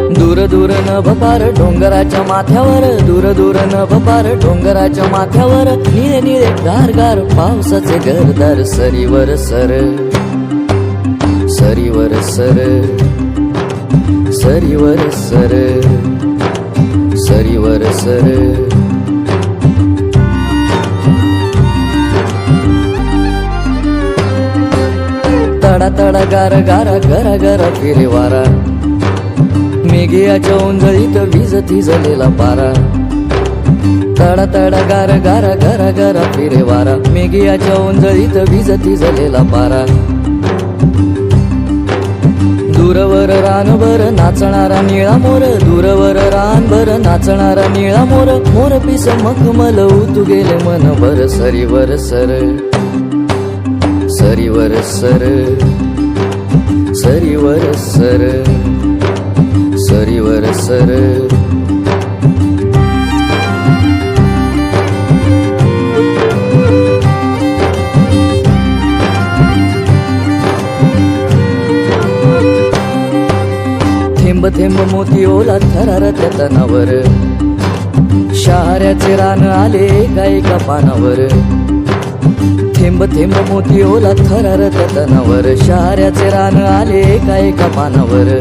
दूर दूर नभ पार डोंगराच्या माथ्यावर, दूर दूर नभ पार डोंगराच्या माथ्यावर, निळे निळे गार गार पावसाचे गरदार सरीवर सर, सरीवर सर, सरीवर सर, सरीवर सर. तडा तडा गार गारा गरा गरा फिरे वारा, मेघियाच्या ओंजळीत वीज थिजलेला पारा. तडा तडा गार गारा गरा गरा फिरे वारा, मेघियाच्या ओंजळीत वीज थिजलेला पारा. दूरवर रानभर नाचणारा निळा मोर, दूरवर रानभर नाचणारा निळा मोर, मोर पिस मखमल उतू गेले मनभर सरीवर सर, सरीवर सर, सरीवर सर, सरीवर सर. थेंब थेंब मोती ओला थरारत्या तनावर, शहाऱ्याचे रान आले एका एका पानावर. थेंब थेंब मोती ओला थरारत्या तनावर, शहाऱ्याचे रान आले एका एका पानावर.